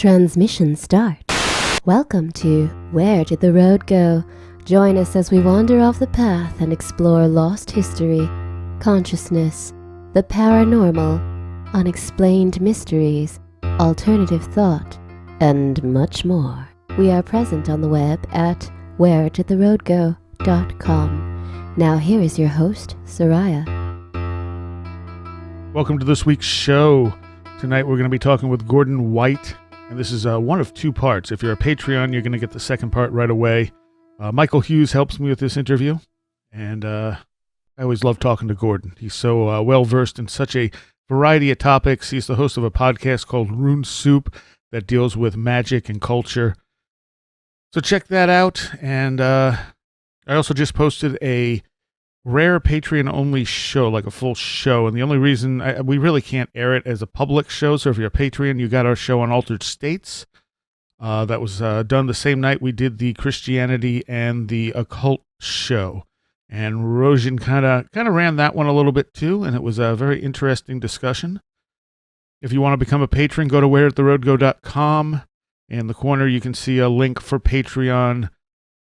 Transmission start. Welcome to Where Did the Road Go? Join us as we wander off the path and explore lost history, consciousness, the paranormal, unexplained mysteries, alternative thought, and much more. We are present on the web at wheredidtheroadgo.com. Now here is your host, Soraya. Welcome to this week's show. Tonight we're going to be talking with Gordon White, and this is one of two parts. If you're a Patreon, you're going to get the second part right away. Michael Hughes helps me with this interview, and I always love talking to Gordon. He's so well-versed in such a variety of topics. He's the host of a podcast called Rune Soup that deals with magic and culture. So check that out, and I also just posted a rare Patreon-only show, like a full show, and the only reason we really can't air it as a public show, so if you're a Patreon, you got our show on Altered States. That was done the same night we did the Christianity and the occult show, and Rosian kind of ran that one a little bit too, and it was a very interesting discussion. If you want to become a patron, go to whereattheroadgo.com. In the corner, you can see a link for Patreon.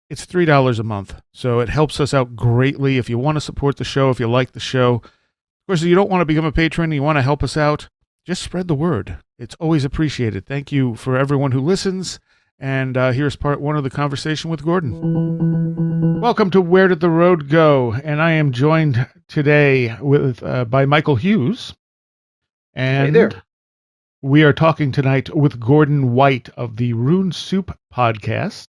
It's $3 a month, so it helps us out greatly. If you want to support the show, if you like the show, of course, if you don't want to become a patron and you want to help us out, just spread the word. It's always appreciated. Thank you for everyone who listens, and here's part one of the conversation with Gordon. Welcome to Where Did the Road Go? And I am joined today with by Michael Hughes. And hey there. We are talking tonight with Gordon White of the Rune Soup podcast.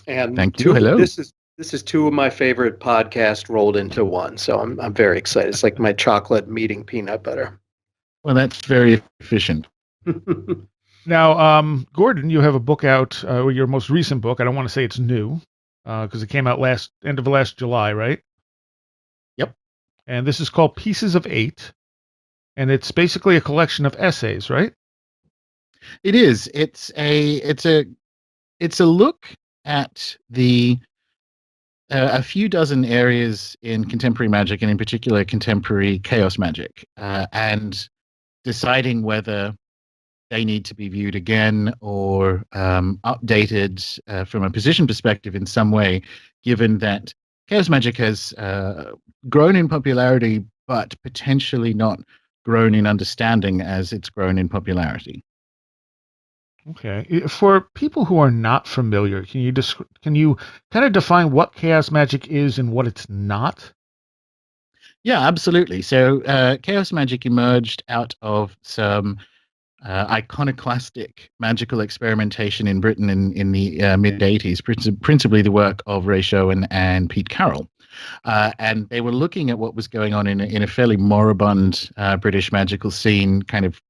And thank you. Hello. This is two of my favorite podcasts rolled into one, so I'm very excited. It's like my chocolate meeting peanut butter. Well, that's very efficient. Now, Gordon, you have a book out, your most recent book. I don't want to say it's new, because it came out end of last July, right? Yep. And this is called Pieces of Eight, and it's basically a collection of essays, right? It is. It's a look at the a few dozen areas in contemporary magic, and in particular contemporary chaos magic, and deciding whether they need to be viewed again or updated from a position perspective in some way, given that chaos magic has grown in popularity, but potentially not grown in understanding as it's grown in popularity. Okay. For people who are not familiar, can you kind of define what chaos magic is and what it's not? Yeah, absolutely. So chaos magic emerged out of some iconoclastic magical experimentation in Britain in the mid-80s, principally the work of Ray Sherwin and Pete Carroll. And they were looking at what was going on in a fairly moribund British magical scene, kind of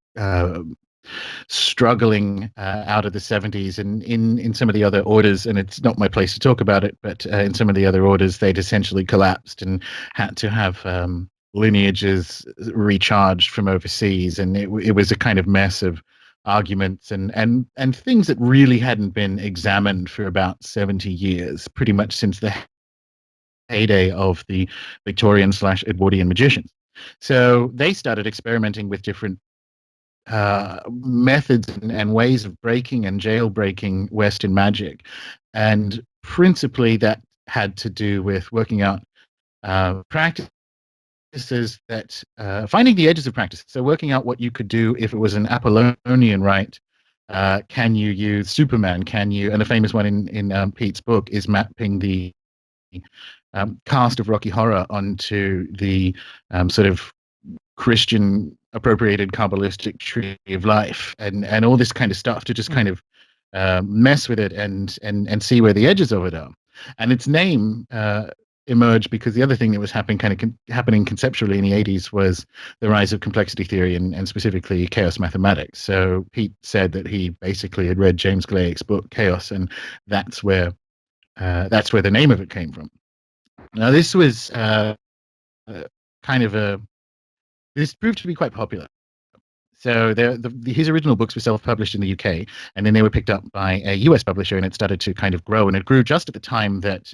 struggling out of the 70s, and in some of the other orders, and it's not my place to talk about it, but in some of the other orders, they'd essentially collapsed and had to have lineages recharged from overseas, and it was a kind of mess of arguments and things that really hadn't been examined for about 70 years, pretty much since the heyday of the Victorian/Edwardian magicians. So they started experimenting with different methods and ways of breaking and jailbreaking Western magic, and principally that had to do with working out practices that finding the edges of practice. So working out what you could do if it was an Apollonian rite. Can you use Superman? Can you? And a famous one in Pete's book is mapping the cast of Rocky Horror onto the sort of Christian appropriated Kabbalistic tree of life, and all this kind of stuff to just kind of mess with it and see where the edges of it are. And its name emerged because the other thing that was happening conceptually in the 80s was the rise of complexity theory and specifically chaos mathematics. So Pete said that he basically had read James Glayake's book Chaos, and that's where the name of it came from. Now this was this proved to be quite popular. So his original books were self-published in the UK, and then they were picked up by a US publisher, and it started to kind of grow. And it grew just at the time that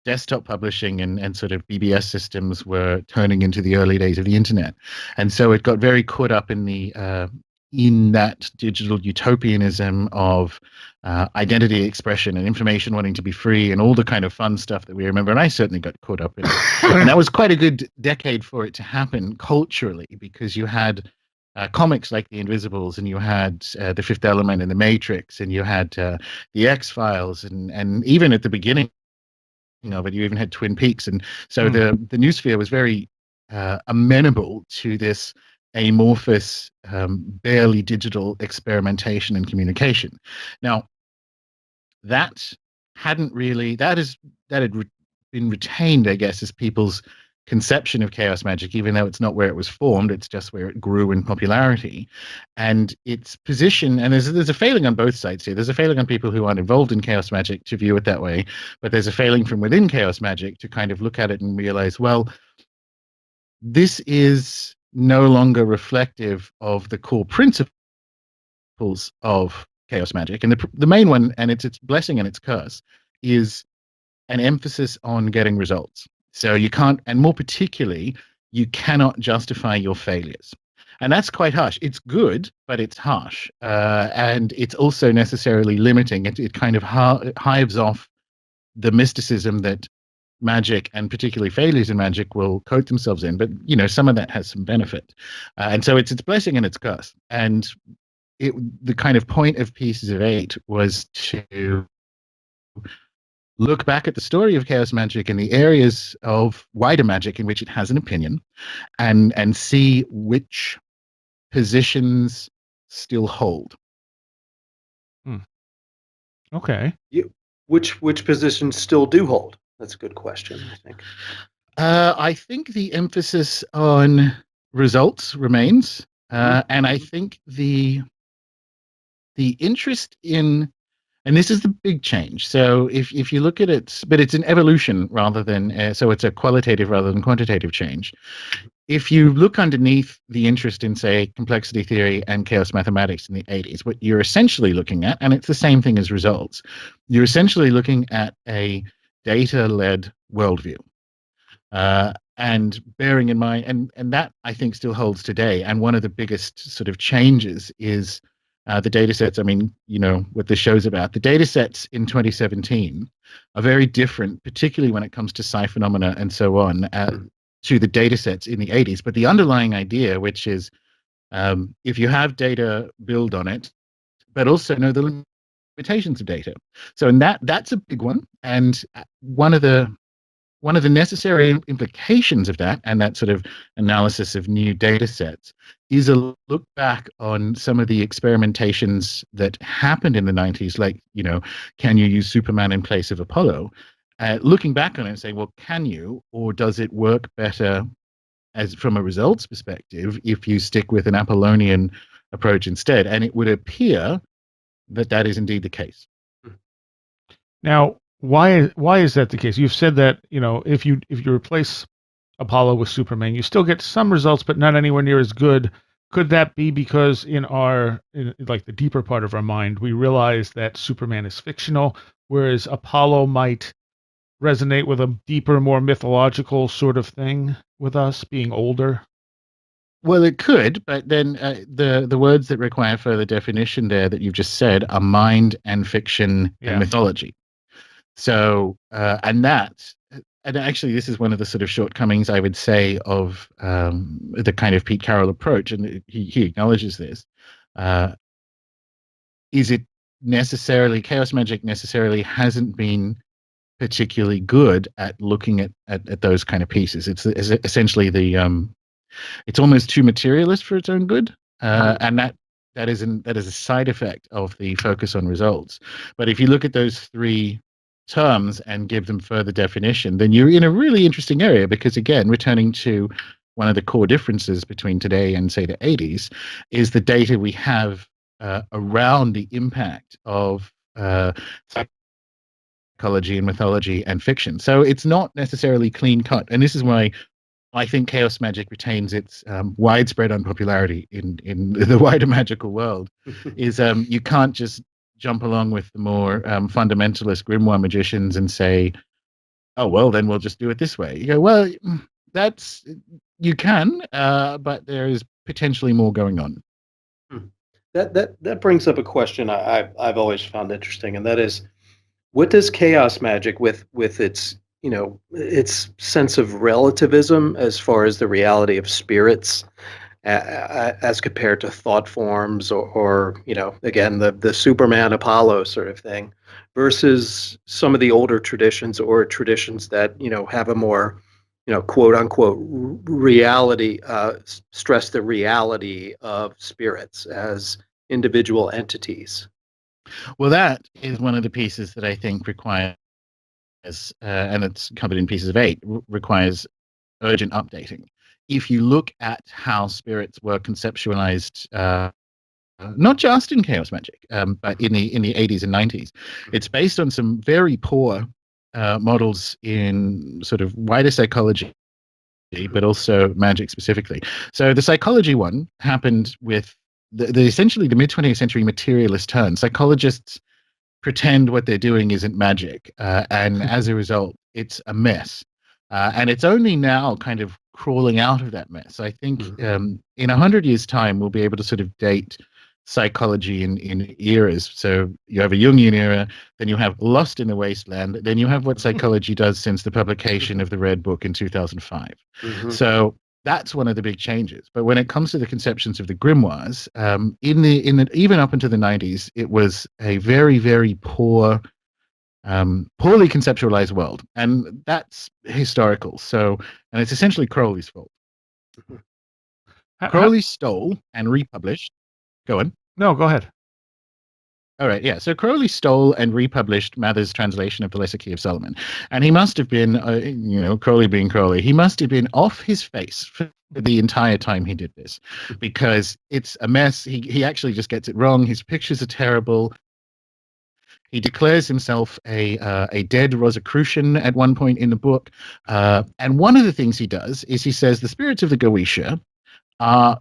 desktop publishing and sort of BBS systems were turning into the early days of the internet. And so it got very caught up in the in that digital utopianism of identity expression and information wanting to be free and all the kind of fun stuff that we remember. And I certainly got caught up in it. And that was quite a good decade for it to happen culturally, because you had comics like The Invisibles, and you had The Fifth Element and The Matrix, and you had The X-Files, and even at the beginning of it, you even had Twin Peaks. And so the newsphere was very amenable to this amorphous, barely digital experimentation and communication. Now, that hadn't really that had been retained, I guess, as people's conception of chaos magic, even though it's not where it was formed, it's just where it grew in popularity. And its position, and there's a failing on both sides here. There's a failing on people who aren't involved in chaos magic to view it that way, but there's a failing from within chaos magic to kind of look at it and realize, well, this is no longer reflective of the core principles of chaos magic. And the main one, and it's its blessing and its curse, is an emphasis on getting results. So you can't, and more particularly, you cannot justify your failures. And that's quite harsh. It's good, but it's harsh. And it's also necessarily limiting. It kind of hives off the mysticism that magic, and particularly failures in magic, will coat themselves in. But, some of that has some benefit. And so it's its blessing and its curse. And the kind of point of Pieces of Eight was to look back at the story of chaos magic and the areas of wider magic in which it has an opinion, and see which positions still hold. Okay. Which positions still do hold? That's a good question, I think. I think the emphasis on results remains, and I think the interest in, and this is the big change. So if you look at it, but it's an evolution rather than, so it's a qualitative rather than quantitative change. If you look underneath the interest in, say, complexity theory and chaos mathematics in the 80s, what you're essentially looking at, and it's the same thing as results, you're essentially looking at a data-led worldview. And bearing in mind, and that I think still holds today. And one of the biggest sort of changes is the data sets. I mean, what the show's about. The data sets in 2017 are very different, particularly when it comes to psi phenomena and so on, to the data sets in the 80s. But the underlying idea, which is if you have data, build on it, but also know the limitations of data. So that's a big one. And one of the necessary implications of that, and that sort of analysis of new data sets, is a look back on some of the experimentations that happened in the 90s, like, can you use Superman in place of Apollo? Looking back on it and saying, well, can you, or does it work better as from a results perspective if you stick with an Apollonian approach instead? And it would appear that that is indeed the case. Now, why is that the case? You've said that, if you replace Apollo with Superman, you still get some results, but not anywhere near as good. Could that be because in like the deeper part of our mind, we realize that Superman is fictional, whereas Apollo might resonate with a deeper, more mythological sort of thing with us being older? Well, it could, but then the words that require further definition there that you've just said are mind and fiction and mythology. So, and actually, this is one of the sort of shortcomings, I would say, of the kind of Pete Carroll approach, and he acknowledges this. Is it necessarily, chaos magic necessarily hasn't been particularly good at looking at those kind of pieces. It's essentially it's almost too materialist for its own good, and that is a side effect of the focus on results. But if you look at those three terms and give them further definition, then you're in a really interesting area, because, again, returning to one of the core differences between today and, say, the 80s, is the data we have around the impact of psychology and mythology and fiction. So it's not necessarily clean cut, and this is why I think chaos magic retains its widespread unpopularity in the wider magical world. Is you can't just jump along with the more fundamentalist grimoire magicians and say, oh, well, then we'll just do it this way. You go, well, you can, but there is potentially more going on. That brings up a question I've always found interesting, and that is, what does chaos magic, with its its sense of relativism as far as the reality of spirits, as compared to thought forms, or again, the Superman Apollo sort of thing, versus some of the older traditions, or traditions that have a more quote unquote reality, stress the reality of spirits as individual entities. Well, that is one of the pieces that I think requires, and it's covered in pieces of 8, requires urgent updating. If you look at how spirits were conceptualized, not just in Chaos Magic, but in the 80s and 90s, it's based on some very poor models in sort of wider psychology, but also magic specifically. So the psychology one happened with the essentially the mid 20th century materialist turn. Psychologists pretend what they're doing isn't magic, and as a result, it's a mess. And it's only now kind of crawling out of that mess. I think in 100 years' time, we'll be able to sort of date psychology in eras. So you have a Jungian era, then you have Lost in the Wasteland, then you have what psychology does since the publication of the Red Book in 2005. So that's one of the big changes. But when it comes to the conceptions of the grimoires, in the even up into the 90s, it was a very, very poorly conceptualized world, and that's historical. So, and it's essentially Crowley's fault. Crowley stole and republished. Go on. No, go ahead. All right, yeah. So Crowley stole and republished Mather's translation of the Lesser Key of Solomon, and he must have been, Crowley being Crowley, he must have been off his face for the entire time he did this, because it's a mess. He actually just gets it wrong. His pictures are terrible. He declares himself a dead Rosicrucian at one point in the book, and one of the things he does is he says the spirits of the Goetia are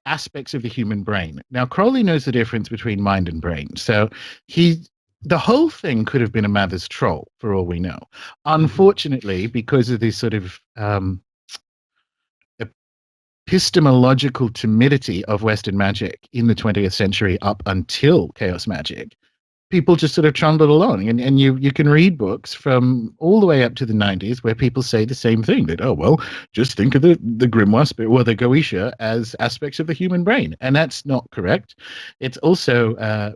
aspects of the human brain. Now, Crowley knows the difference between mind and brain. So the whole thing could have been a Mather's troll, for all we know. Unfortunately, because of this sort of epistemological timidity of Western magic in the 20th century up until Chaos Magic, people just sort of trundled along. And you can read books from all the way up to the 90s where people say the same thing, that, oh, well, just think of the grimoire spirit or the Goetia as aspects of the human brain. And that's not correct. It's also,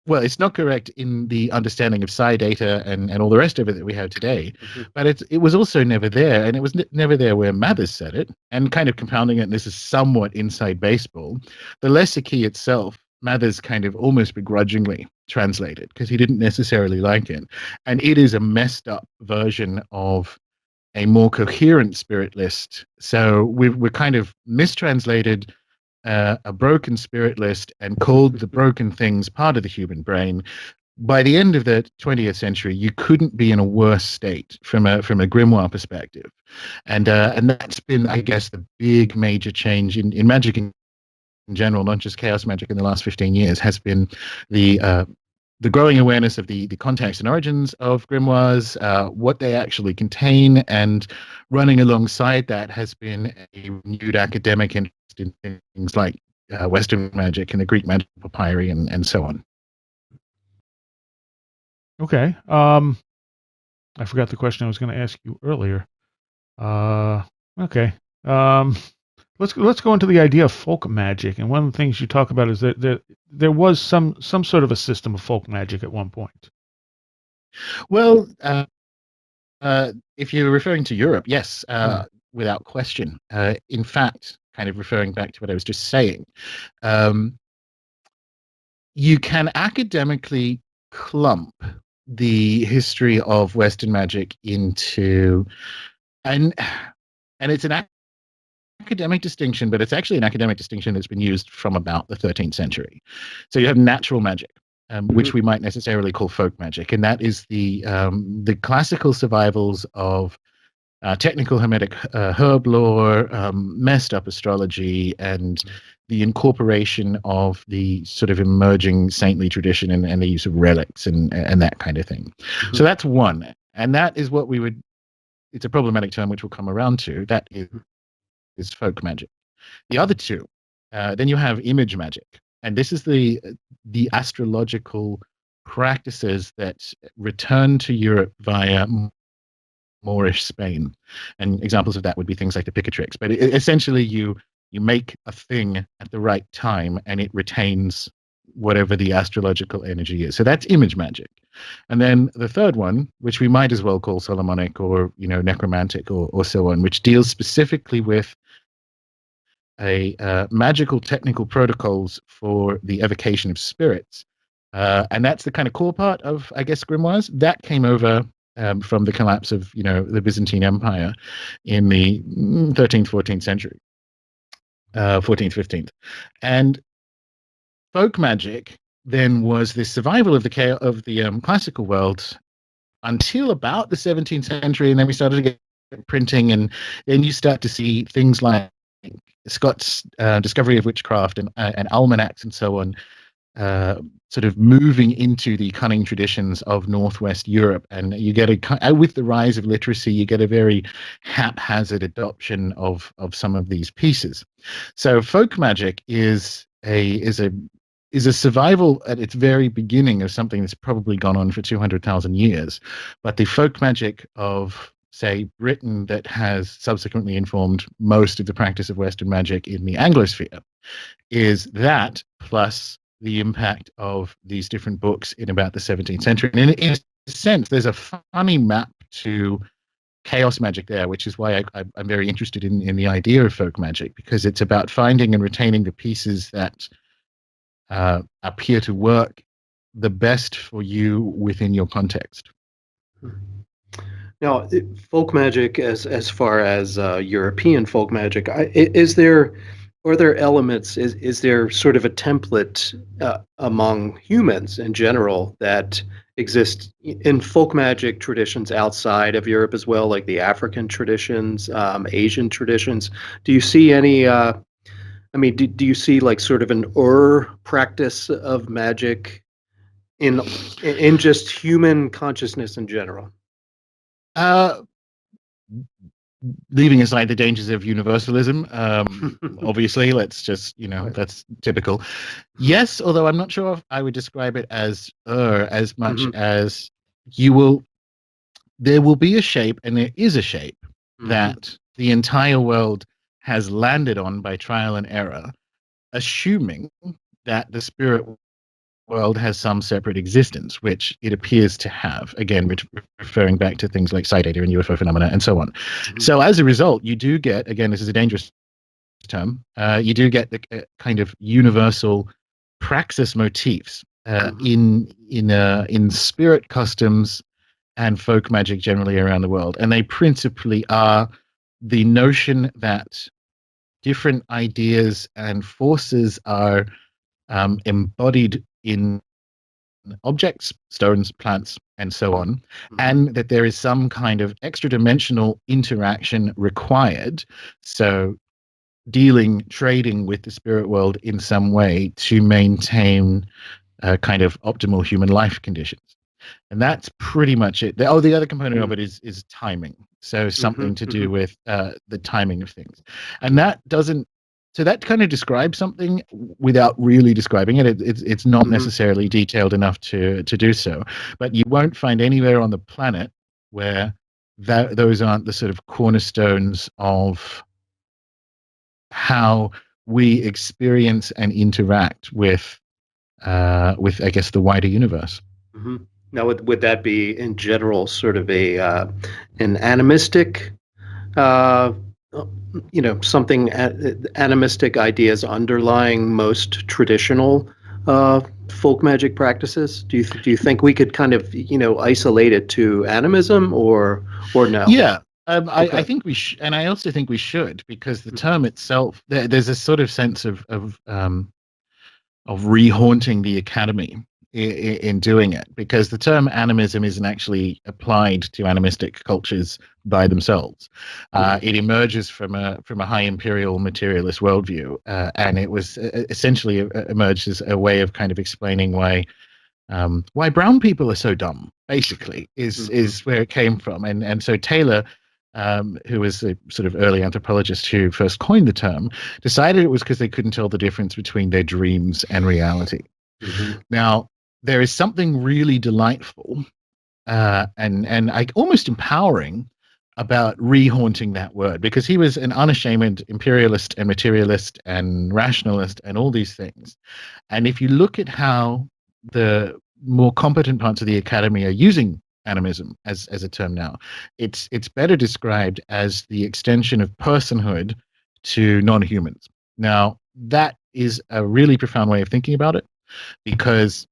it's not correct in the understanding of psi data and all the rest of it that we have today. But it was also never there. And it was never there where Mathers said it. And kind of compounding it, and this is somewhat inside baseball, the Lesser Key itself, Mathers kind of almost begrudgingly translated because he didn't necessarily like it. And it is a messed up version of a more coherent spirit list. So we're kind of mistranslated a broken spirit list and called the broken things part of the human brain. By the end of the 20th century, you couldn't be in a worse state from a grimoire perspective. And that's been, I guess, the big major change in magic in general, not just chaos magic, in the last 15 years, has been the growing awareness of the context and origins of grimoires, what they actually contain, and running alongside that has been a renewed academic interest in things like Western magic and the Greek magic papyri and so on. Okay. I forgot the question I was going to ask you earlier. Okay. Let's go into the idea of folk magic, and one of the things you talk about is that there was some sort of a system of folk magic at one point. Well, if you're referring to Europe, yes, without question. In fact, kind of referring back to what I was just saying, you can academically clump the history of Western magic into, and it's an academic distinction, but it's actually an academic distinction that's been used from about the 13th century. So you have natural magic, which we might necessarily call folk magic, and that is the classical survivals of technical hermetic herb lore, messed up astrology, and the incorporation of the sort of emerging saintly tradition and the use of relics and that kind of thing. So that's one, and that is what we would. It's a problematic term which we'll come around to. That is folk magic. The other two, then you have image magic. and this is the astrological practices that return to Europe via Moorish Spain, and examples of that would be things like the Picatrix. But essentially, you make a thing at the right time, and it retains whatever the astrological energy is. So that's image magic. And then the third one, which we might as well call Solomonic or necromantic or so on, which deals specifically with a magical technical protocols for the evocation of spirits. And that's the kind of core part of, I guess, grimoires. That came over from the collapse of, the Byzantine Empire in the 13th, 14th century, 14th, 15th. And folk magic then was the survival of the classical world until about the 17th century, and then we started to get printing, and then you start to see things like Scott's discovery of witchcraft and almanacs and so on, sort of moving into the cunning traditions of Northwest Europe. And you get with the rise of literacy, you get a very haphazard adoption of some of these pieces. So folk magic is a survival at its very beginning of something that's probably gone on for 200,000 years. But the folk magic of, say, Britain, that has subsequently informed most of the practice of Western magic in the Anglosphere, is that plus the impact of these different books in about the 17th century. And in a sense, there's a funny map to chaos magic there, which is why I'm very interested in the idea of folk magic, because it's about finding and retaining the pieces that appear to work the best for you within your context. Now, folk magic, as far as European folk magic, are there elements? Is there sort of a template among humans in general that exist in folk magic traditions outside of Europe as well, like the African traditions, Asian traditions? Do you see any? Do you see like sort of an practice of magic in just human consciousness in general? Leaving aside the dangers of universalism, obviously, let's just, that's typical. Yes, although I'm not sure if I would describe it as much as there will be a shape, and there is a shape that the entire world has landed on by trial and error, assuming that the spirit world has some separate existence, which it appears to have, again, referring back to things like psi data and UFO phenomena and so on. So as a result, you do get, again, this is a dangerous term, you do get the kind of universal praxis motifs in spirit customs and folk magic generally around the world. And they principally are the notion that different ideas and forces are embodied in objects, stones, plants, and so on, and that there is some kind of extra dimensional interaction required. So trading with the spirit world in some way to maintain kind of optimal human life conditions. And that's pretty much it. The other component of it is timing. So something to do with the timing of things. And so that kind of describes something without really describing it. It's not necessarily detailed enough to do so. But you won't find anywhere on the planet where those aren't the sort of cornerstones of how we experience and interact with I guess, the wider universe. Now, would that be in general sort of an animistic, something animistic ideas underlying most traditional folk magic practices? Do you think we could kind of isolate it to animism or no? Yeah. I think we should, and I also think we should, because the term itself, there's a sort of sense of rehaunting the academy in doing it, because the term animism isn't actually applied to animistic cultures by themselves. It emerges from a high imperial materialist worldview, and it was essentially emerged as a way of kind of explaining why brown people are so dumb, basically, is where it came from. And so Taylor who was a sort of early anthropologist who first coined the term, decided it was because they couldn't tell the difference between their dreams and reality. Mm-hmm. Now, there is something really delightful and almost empowering about rehaunting that word, because he was an unashamed imperialist and materialist and rationalist and all these things. And if you look at how the more competent parts of the academy are using animism as a term now, it's better described as the extension of personhood to non-humans. Now, that is a really profound way of thinking about it, because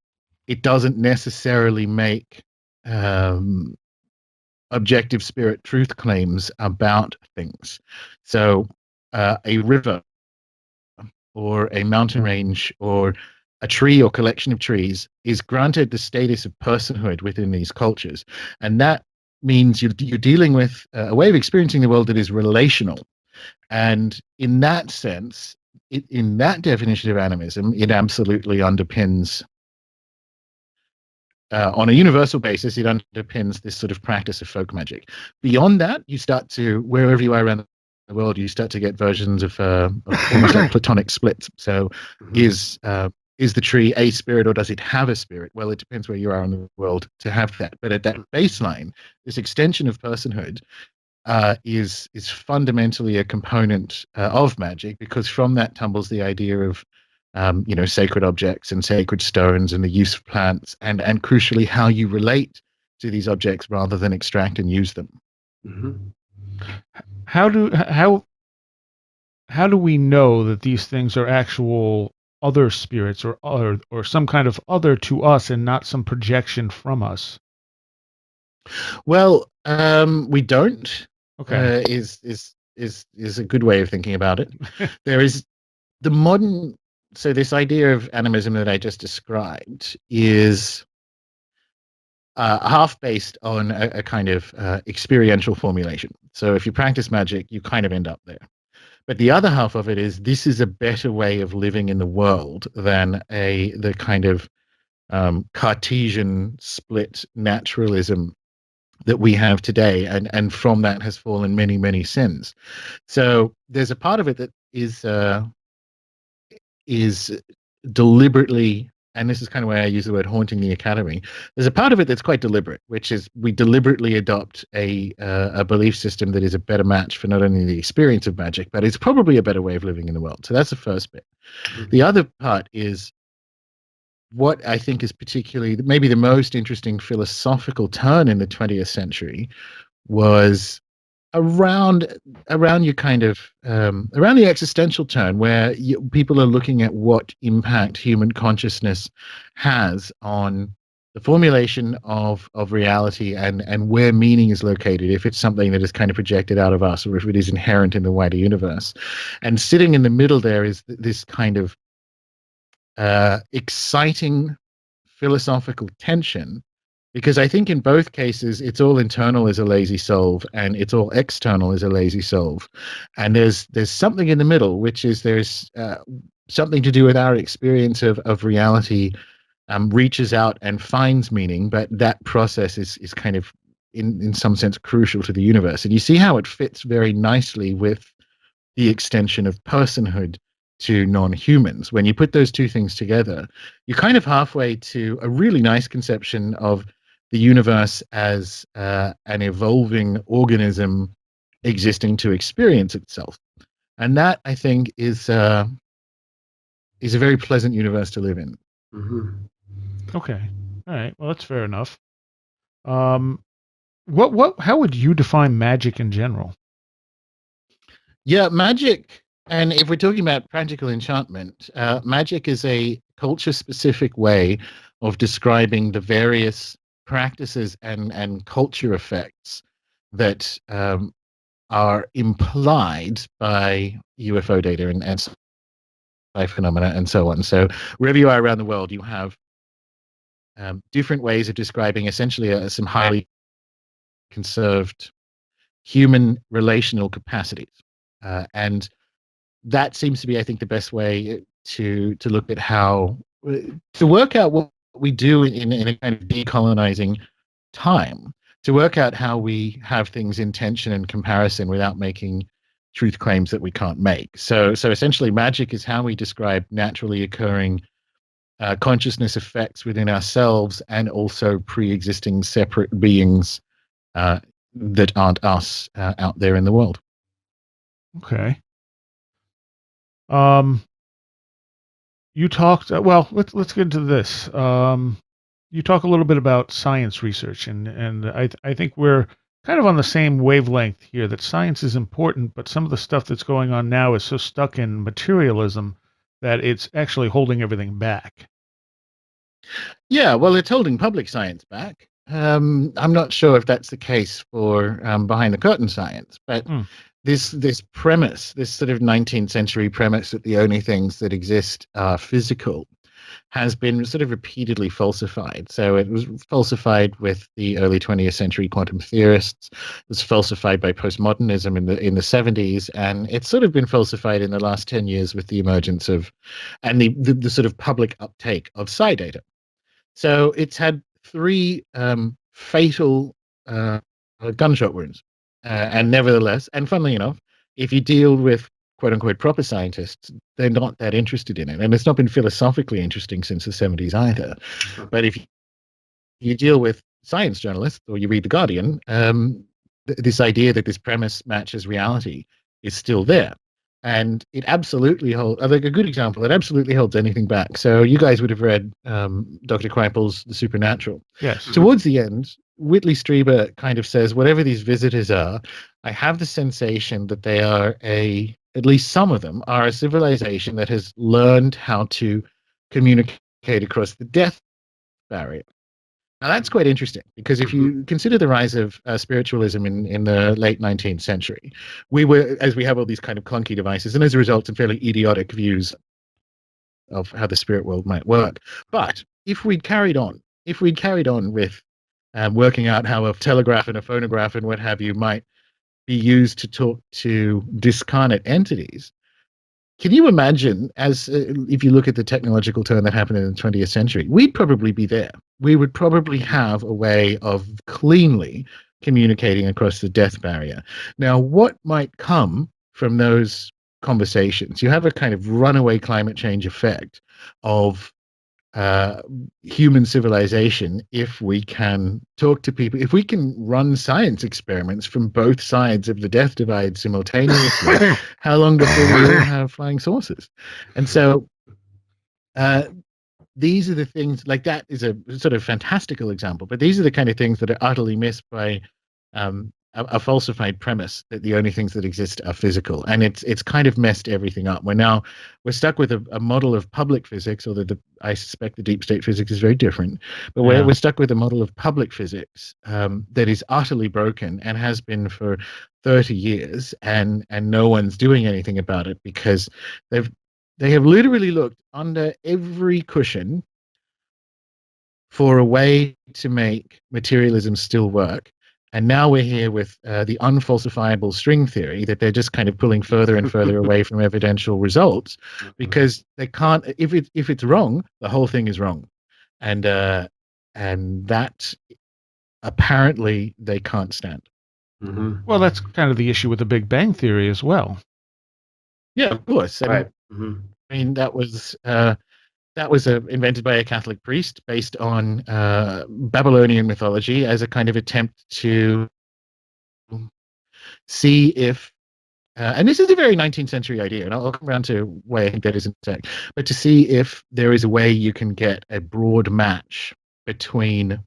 it doesn't necessarily make objective spirit truth claims about things. So a river or a mountain range or a tree or collection of trees is granted the status of personhood within these cultures. And that means you're dealing with a way of experiencing the world that is relational. And in that sense, in that definition of animism, it absolutely underpins, on a universal basis, it underpins this sort of practice of folk magic. Beyond that, you start to, wherever you are around the world, you start to get versions of almost like platonic splits. So is the tree a spirit, or does it have a spirit? Well, it depends where you are in the world to have that. But at that baseline, this extension of personhood is fundamentally a component of magic, because from that tumbles the idea of sacred objects and sacred stones and the use of plants, and crucially how you relate to these objects rather than extract and use them. Mm-hmm. How do we know that these things are actual other spirits or some kind of other to us and not some projection from us? Well, we don't. Okay. Is a good way of thinking about it. There is the modern. So this idea of animism that I just described is half based on a kind of experiential formulation. So if you practice magic, you kind of end up there. But the other half of it is, this is a better way of living in the world than the kind of Cartesian split naturalism that we have today, and from that has fallen many, many sins. So there's a part of it that is deliberately, and this is kind of why I use the word haunting the academy. There's a part of it that's quite deliberate, which is we deliberately adopt a belief system that is a better match for not only the experience of magic, but it's probably a better way of living in the world. So that's the first bit. Mm-hmm. The other part is what I think is particularly maybe the most interesting philosophical turn in the 20th century was around your kind of around the existential turn, where people are looking at what impact human consciousness has on the formulation of reality, and where meaning is located, if it's something that is kind of projected out of us or if it is inherent in the wider universe. And sitting in the middle there is this kind of exciting philosophical tension, because I think in both cases it's all internal as a lazy solve, and it's all external as a lazy solve, and there's something in the middle, which is there's something to do with our experience of reality, reaches out and finds meaning, but that process is kind of in some sense crucial to the universe. And you see how it fits very nicely with the extension of personhood to non-humans. When you put those two things together, you're kind of halfway to a really nice conception of the universe as an evolving organism existing to experience itself. And that, I think, is a very pleasant universe to live in. Mm-hmm. Okay. All right. Well, that's fair enough. How would you define magic in general? Yeah, magic, and if we're talking about practical enchantment, magic is a culture-specific way of describing the various practices and culture effects that are implied by UFO data and sci phenomena and so on. So wherever you are around the world, you have different ways of describing essentially some highly conserved human relational capacities. And that seems to be, I think, the best way to look at how to work out what we do in a kind of decolonizing time. to work out how we have things in tension and comparison without making truth claims that we can't make. So essentially, magic is how we describe naturally occurring consciousness effects within ourselves and also pre-existing separate beings that aren't us out there in the world. Okay. You talked. Well, let's get into this. You talk a little bit about science research, and I think we're kind of on the same wavelength here. That science is important, but some of the stuff that's going on now is so stuck in materialism that it's actually holding everything back. Yeah, well, it's holding public science back. I'm not sure if that's the case for behind the curtain science, but this premise, this sort of 19th century premise that the only things that exist are physical, has been sort of repeatedly falsified. So it was falsified with the early 20th century quantum theorists. It was falsified by postmodernism in the 70s, and it's sort of been falsified in the last 10 years with the emergence of and the sort of public uptake of psi data. So it's had three fatal gunshot wounds. And nevertheless, and funnily enough, if you deal with quote unquote proper scientists, they're not that interested in it. And it's not been philosophically interesting since the 70s either. But if you deal with science journalists or you read The Guardian, this idea that this premise matches reality is still there. And it absolutely holds, like a good example, it absolutely holds anything back. So you guys would have read Dr. Kripal's The Supernatural. Yes. Towards the end, Whitley Strieber kind of says, whatever these visitors are, I have the sensation that they are at least some of them are a civilization that has learned how to communicate across the death barrier. Now, that's quite interesting because if you consider the rise of spiritualism in the late 19th century, we have all these kind of clunky devices, and as a result, some fairly idiotic views of how the spirit world might work. But if we'd carried on with working out how a telegraph and a phonograph and what have you might be used to talk to discarnate entities, can you imagine, if you look at the technological turn that happened in the 20th century, we'd probably be there. We would probably have a way of cleanly communicating across the death barrier. Now, what might come from those conversations? You have a kind of runaway climate change effect of human civilization if we can talk to people, if we can run science experiments from both sides of the death divide simultaneously. How long before we all have flying saucers? And so these are the things, like that is a sort of fantastical example, but these are the kind of things that are utterly missed by a falsified premise that the only things that exist are physical, and it's kind of messed everything up. We're stuck with a model of public physics, although I suspect the deep state physics is very different. But we're stuck with a model of public physics that is utterly broken and has been for 30 years, and no one's doing anything about it because they have literally looked under every cushion for a way to make materialism still work. And now we're here with the unfalsifiable string theory that they're just kind of pulling further and further away from evidential results because they can't. If it's wrong, the whole thing is wrong, and that apparently they can't stand. Well, that's kind of the issue with the Big Bang Theory as well. Yeah, of course. Right. I mean, that was invented by a Catholic priest based on Babylonian mythology as a kind of attempt to see if, and this is a very 19th century idea, and I'll come around to why I think that is in a sec, but to see if there is a way you can get a broad match between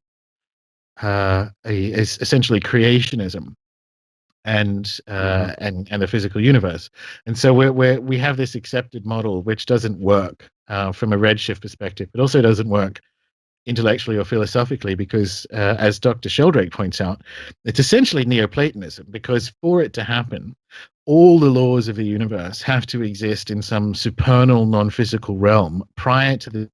essentially creationism and the physical universe. And so we have this accepted model which doesn't work from a redshift perspective, but also doesn't work intellectually or philosophically because, as Dr. Sheldrake points out, it's essentially Neoplatonism, because for it to happen, all the laws of the universe have to exist in some supernal non-physical realm prior to the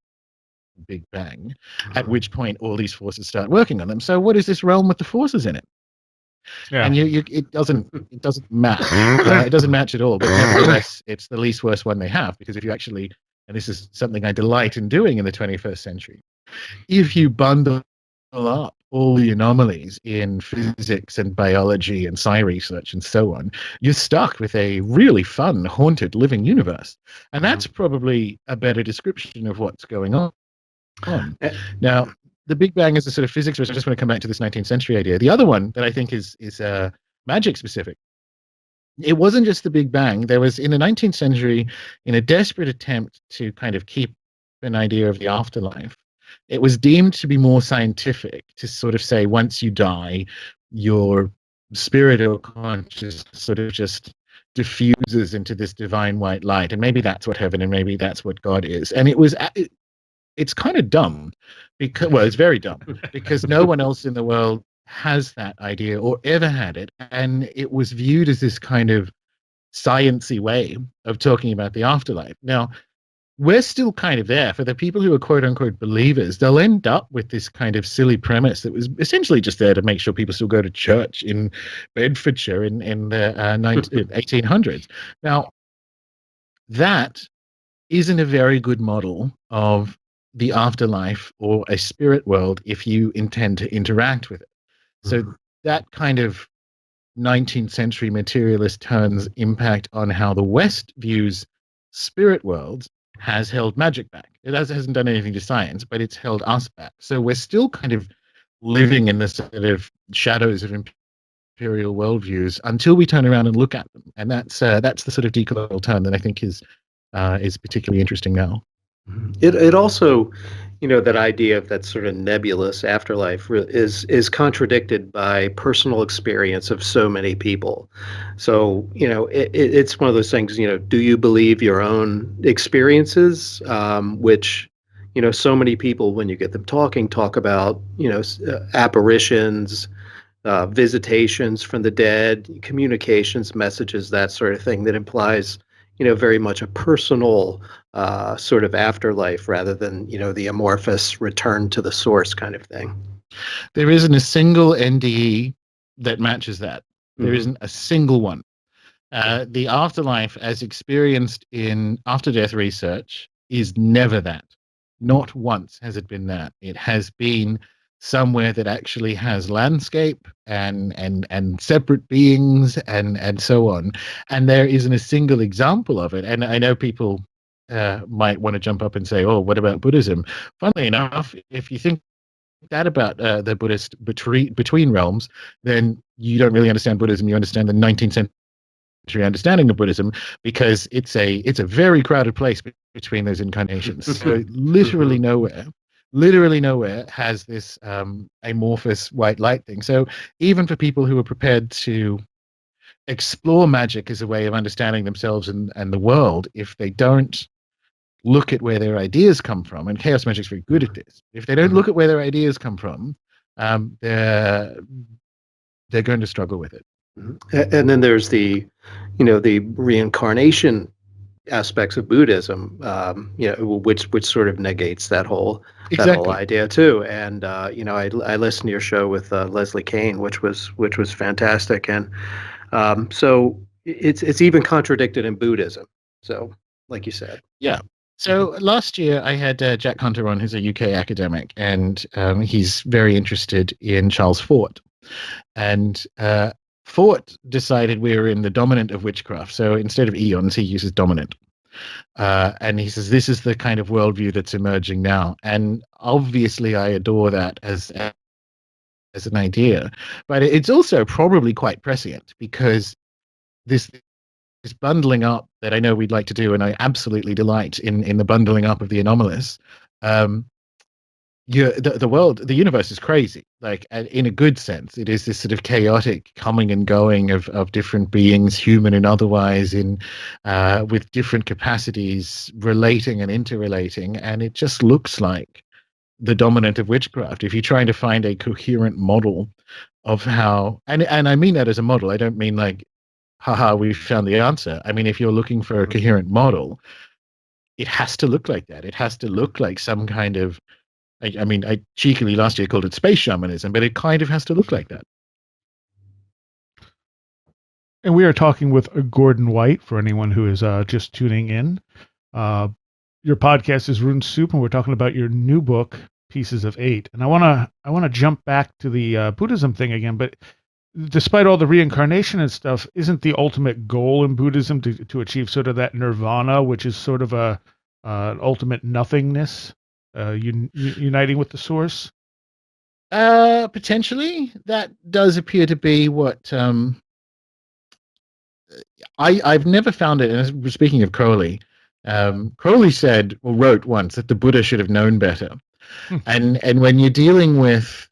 Big Bang, at which point all these forces start working on them. So what is this realm with the forces in it? Yeah. And it doesn't match. It doesn't match at all. But nevertheless, it's the least worst one they have, because if you actually, and this is something I delight in doing in the 21st century, if you bundle up all the anomalies in physics and biology and psi research and so on, you're stuck with a really fun, haunted living universe. And that's probably a better description of what's going on. Now, the Big Bang is a sort of physics, which I just want to come back to this 19th century idea. The other one that I think is magic specific. It wasn't just the Big Bang. There was, in the 19th century, in a desperate attempt to kind of keep an idea of the afterlife, it was deemed to be more scientific to sort of say once you die, your spirit or consciousness sort of just diffuses into this divine white light. And maybe that's what heaven and maybe that's what God is. And it's kind of dumb because, well, it's very dumb because no one else in the world has that idea or ever had it. And it was viewed as this kind of science-y way of talking about the afterlife. Now, we're still kind of there. For the people who are quote unquote believers, they'll end up with this kind of silly premise that was essentially just there to make sure people still go to church in Bedfordshire in the 1800s. Now, that isn't a very good model of the afterlife or a spirit world if you intend to interact with it. So that kind of 19th century materialist turn's impact on how the West views spirit worlds has held magic back. It hasn't done anything to science, but it's held us back. So we're still kind of living in the sort of shadows of imperial worldviews until we turn around and look at them. And that's the sort of decolonial turn that I think is particularly interesting now. It also, that idea of that sort of nebulous afterlife is contradicted by personal experience of so many people. So, it's one of those things, do you believe your own experiences? Which, so many people, when you get them talking, talk about, apparitions, visitations from the dead, communications, messages, that sort of thing that implies, very much a personal sort of afterlife rather than, the amorphous return to the source kind of thing. There isn't a single NDE that matches that. There isn't a single one. The afterlife, as experienced in after-death research, is never that. Not once has it been that. It has been somewhere that actually has landscape and separate beings and so on. And there isn't a single example of it. And I know people might want to jump up and say, oh, what about Buddhism? Funnily enough, if you think that about the Buddhist between realms, then you don't really understand Buddhism. You understand the 19th century understanding of Buddhism, because it's a very crowded place between those incarnations. So literally nowhere has this amorphous white light thing. So even for people who are prepared to explore magic as a way of understanding themselves and the world, if they don't look at where their ideas come from, and Chaos Magic's very good at this, if they don't look at where their ideas come from, they're going to struggle with it. And then there's the reincarnation aspects of Buddhism, which sort of negates that whole idea too. And I listened to your show with Leslie Kane, which was fantastic, and so it's even contradicted in Buddhism. So, like you said, yeah. So last year I had Jack Hunter on, who's a UK academic, and he's very interested in Charles Fort. And Fort decided we were in the dominant of witchcraft. So instead of eons, he uses dominant. And he says, this is the kind of worldview that's emerging now. And obviously I adore that as an idea. But it's also probably quite prescient, because this bundling up that I know we'd like to do, and I absolutely delight in the bundling up of the anomalous. The world, the universe is crazy, like in a good sense. It is this sort of chaotic coming and going of different beings, human and otherwise, with different capacities, relating and interrelating, and it just looks like the dominant of witchcraft. If you're trying to find a coherent model of how, and I mean that as a model, I don't mean like, haha, we found the answer. I mean, if you're looking for a coherent model, it has to look like that. It has to look like some kind of, I cheekily last year called it space shamanism, but it kind of has to look like that. And we are talking with Gordon White, for anyone who is just tuning in. Your podcast is Rune Soup, and we're talking about your new book, pieces of 8. And I want to jump back to the Buddhism thing again, but despite all the reincarnation and stuff, isn't the ultimate goal in Buddhism to achieve sort of that nirvana, which is sort of a ultimate nothingness, uniting with the source? Potentially, that does appear to be what I've never found it. And speaking of Crowley, Crowley said or wrote once that the Buddha should have known better. And when you're dealing with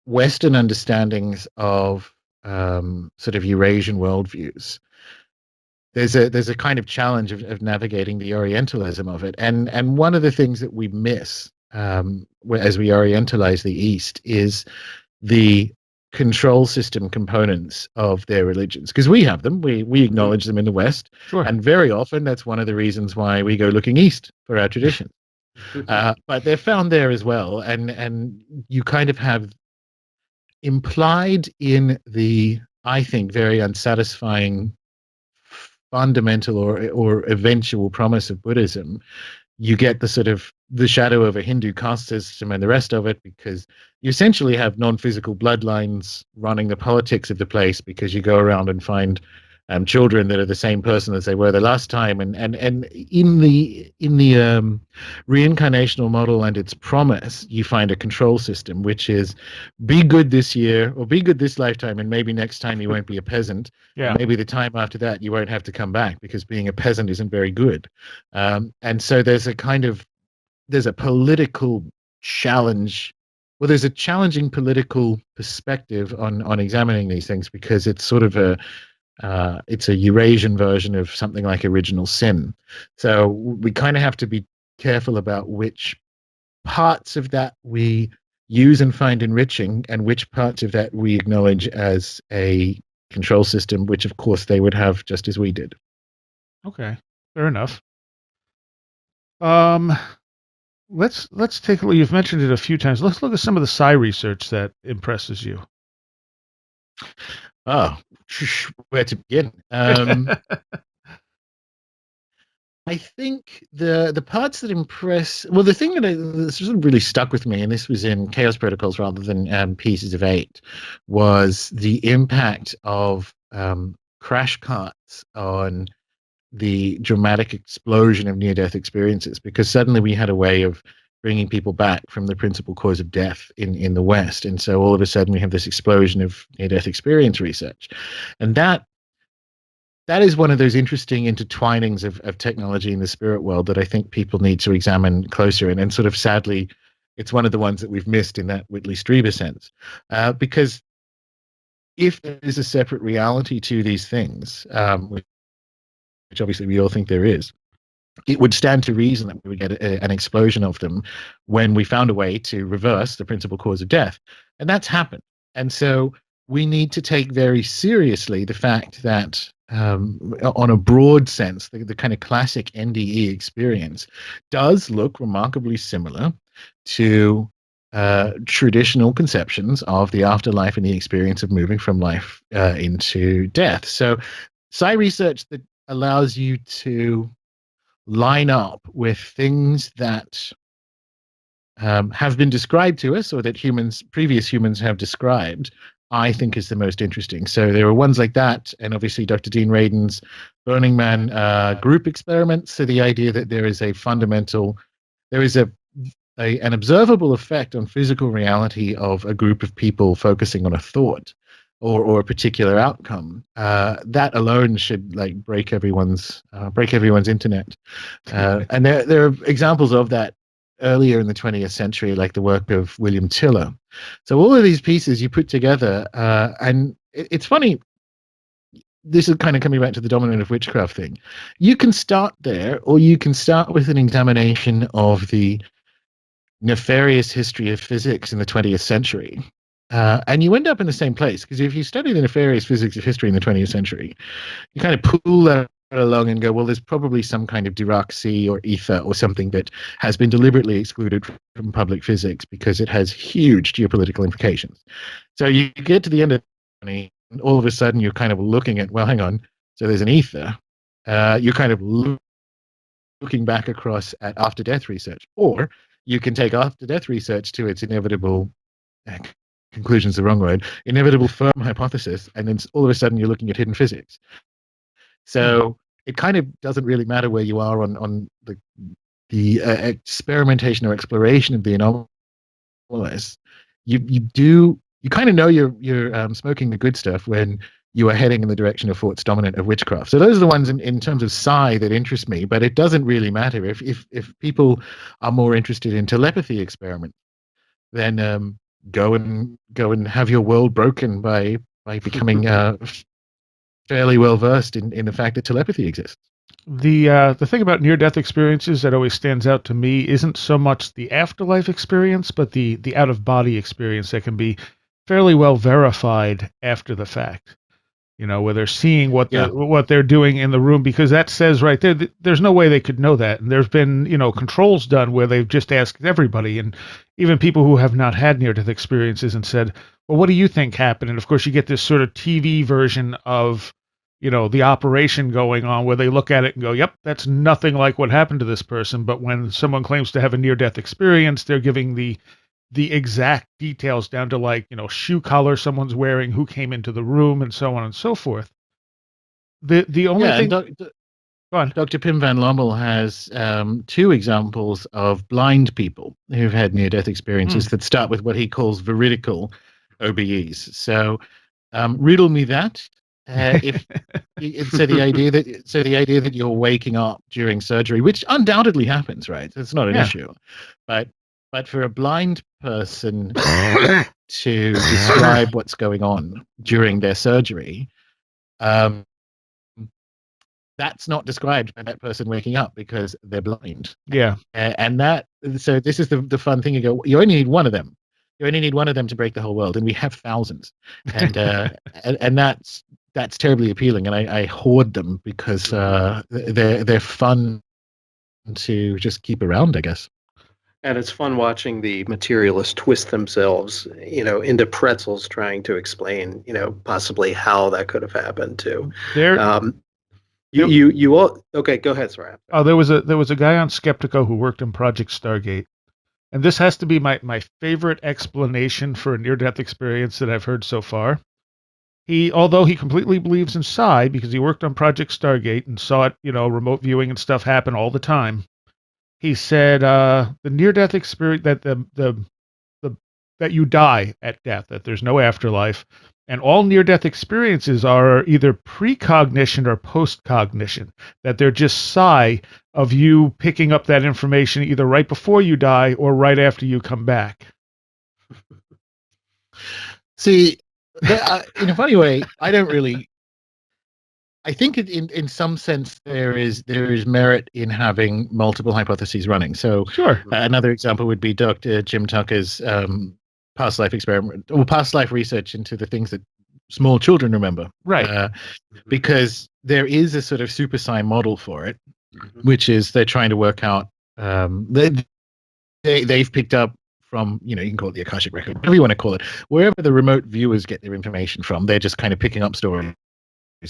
Western understandings of sort of Eurasian worldviews, there's a kind of challenge of navigating the Orientalism of it. And one of the things that we miss as we Orientalize the East is the control system components of their religions, because we have them, we acknowledge them in the West, Sure. and very often that's one of the reasons why we go looking east for our traditions. But they're found there as well, and you kind of have implied in the, I think, very unsatisfying fundamental or eventual promise of Buddhism, you get the sort of the shadow of a Hindu caste system and the rest of it, because you essentially have non-physical bloodlines running the politics of the place, because you go around and find children that are the same person as they were the last time, and in the reincarnational model and its promise, you find a control system, which is be good this year or be good this lifetime, and maybe next time you won't be a peasant. Yeah. Maybe the time after that you won't have to come back, because being a peasant isn't very good. And so there's a political challenge. Well, there's a challenging political perspective on examining these things, because it's sort of it's a Eurasian version of something like original sin. So we kind of have to be careful about which parts of that we use and find enriching, and which parts of that we acknowledge as a control system, which of course they would have just as we did. Okay, fair enough. Let's take a look. You've mentioned it a few times. Let's look at some of the psi research that impresses you. Oh, where to begin? I think the parts that impress, well, the thing that sort of really stuck with me, and this was in Chaos Protocols rather than Pieces of 8, was the impact of crash carts on the dramatic explosion of near-death experiences, because suddenly we had a way of bringing people back from the principal cause of death in the West. And so all of a sudden we have this explosion of near-death experience research. And that is one of those interesting intertwinings of technology in the spirit world that I think people need to examine closer. And sort of sadly, it's one of the ones that we've missed in that Whitley Strieber sense. Because if there is a separate reality to these things, which obviously we all think there is, it would stand to reason that we would get an explosion of them when we found a way to reverse the principal cause of death. And that's happened. And so we need to take very seriously the fact that on a broad sense, the kind of classic NDE experience does look remarkably similar to traditional conceptions of the afterlife and the experience of moving from life into death. So psi research that allows you to line up with things that have been described to us, or that previous humans have described, I think is the most interesting. So there are ones like that, and obviously Dr. Dean Radin's Burning Man group experiments. So the idea that there is an observable effect on physical reality of a group of people focusing on a thought or a particular outcome, that alone should break everyone's internet. And there are examples of that earlier in the 20th century, like the work of William Tiller. So all of these pieces you put together, and it's funny, this is kind of coming back to the dominant of witchcraft thing. You can start there, or you can start with an examination of the nefarious history of physics in the 20th century. And you end up in the same place, because if you study the nefarious physics of history in the 20th century, you kind of pull that along and go, well, there's probably some kind of Dirac sea or ether or something that has been deliberately excluded from public physics because it has huge geopolitical implications. So you get to the end of the 20th, and all of a sudden you're kind of looking at, well, hang on, so there's an ether. You're kind of looking back across at after death research, or you can take after death research to its inevitable conclusion's the wrong word, inevitable firm hypothesis, and then all of a sudden you're looking at hidden physics. So it kind of doesn't really matter where you are on the experimentation or exploration of the anomalous. You kind of know you're smoking the good stuff when you are heading in the direction of Fort's dominant of witchcraft. So those are the ones in terms of psi that interest me, but it doesn't really matter if people are more interested in telepathy experiments, then go and have your world broken by becoming fairly well versed in the fact that telepathy exists. The thing about near-death experiences that always stands out to me isn't so much the afterlife experience, but the out-of-body experience that can be fairly well verified after the fact. You know, where they're seeing what they're doing in the room, because that says right there there's no way they could know that. And there's been, controls done where they've just asked everybody, and even people who have not had near-death experiences, and said, well, what do you think happened? And of course you get this sort of TV version of, the operation going on, where they look at it and go, yep, that's nothing like what happened to this person. But when someone claims to have a near-death experience, they're giving the exact details down to, like, shoe color someone's wearing, who came into the room, and so on and so forth. The only thing... Go on. Dr. Pim van Lommel has 2 examples of blind people who've had near-death experiences that start with what he calls veridical OBEs. So riddle me that. The idea that you're waking up during surgery, which undoubtedly happens, right? It's not an issue, but for a blind person to describe what's going on during their surgery, that's not described by that person waking up because they're blind. Yeah. So this is the fun thing. You only need one of them. You only need one of them to break the whole world, and we have thousands. And and that's terribly appealing, and I hoard them because they're fun to just keep around, I guess. And it's fun watching the materialists twist themselves, into pretzels, trying to explain, possibly how that could have happened too. You all okay? Go ahead, sorry. Oh, there was a guy on Skeptico who worked in Project Stargate, and this has to be my favorite explanation for a near-death experience that I've heard so far. Although he completely believes in psi because he worked on Project Stargate and saw it, remote viewing and stuff happen all the time. He said the near-death experience, that that you die at death, that there's no afterlife, and all near-death experiences are either precognition or postcognition, that they're just psi of you picking up that information either right before you die or right after you come back. See, in a funny way, I don't really. I think in some sense there is merit in having multiple hypotheses running. So sure. Another example would be Dr. Jim Tucker's past life experiment or past life research into the things that small children remember. Right. Because there is a sort of super psi model for it, which is they're trying to work out. They've picked up from, you can call it the Akashic record, whatever you want to call it, wherever the remote viewers get their information from. They're just kind of picking up stories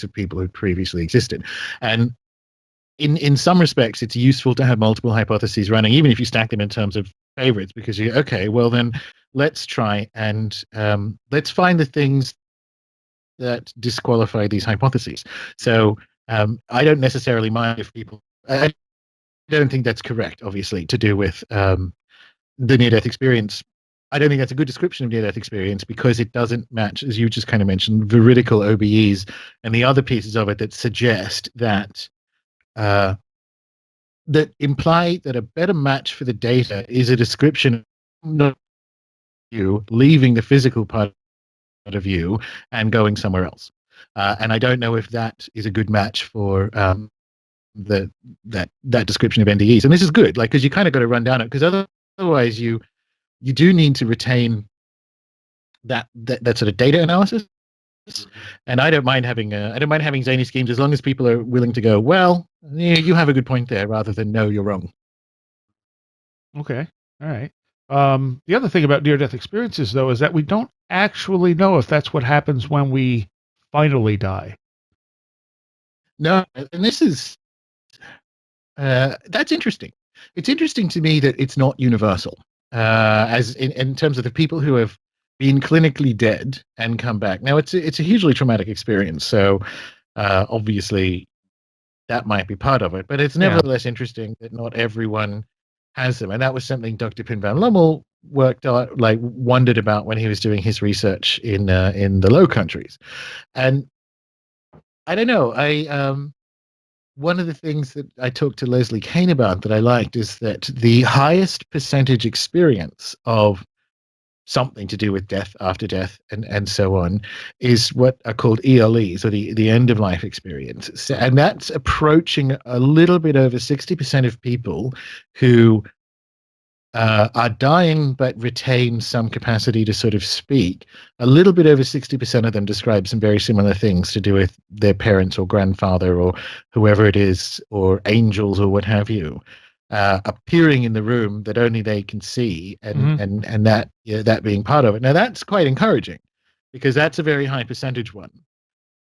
of people who previously existed. And in some respects, it's useful to have multiple hypotheses running, even if you stack them in terms of favorites, because then let's try and let's find the things that disqualify these hypotheses. So I don't necessarily mind if people... I don't think that's correct, obviously, to do with the near-death experience. I don't think that's a good description of near-death experience because it doesn't match, as you just kind of mentioned, veridical OBEs and the other pieces of it that suggest that that imply that a better match for the data is a description of you leaving the physical part of you and going somewhere else. And I don't know if that is a good match for that description of NDEs. And this is good, because you kind of got to run down it, because otherwise you do need to retain that sort of data analysis. And I don't mind having zany schemes as long as people are willing to go, well, you have a good point there, rather than no, you're wrong. Okay. All right. The other thing about near-death experiences, though, is that we don't actually know if that's what happens when we finally die. No, and this is that's interesting. It's interesting to me that it's not universal, as in terms of the people who have been clinically dead and come back. Now, it's a hugely traumatic experience, so obviously that might be part of it, but it's Yeah. nevertheless interesting that not everyone has them, and that was something Dr. Pin van Lommel worked out, like wondered about when he was doing his research in the Low Countries, and I don't know, one of the things that I talked to Leslie Kane about that I liked is that the highest percentage experience of something to do with death, after death, and so on, is what are called ELEs, or the end of life experience. So, and that's approaching a little bit over 60% of people who are dying but retain some capacity to sort of speak. A little bit over 60% of them describe some very similar things to do with their parents or grandfather or whoever it is, or angels or what have you, appearing in the room that only they can see, and that, that being part of it. Now that's quite encouraging, because that's a very high percentage one,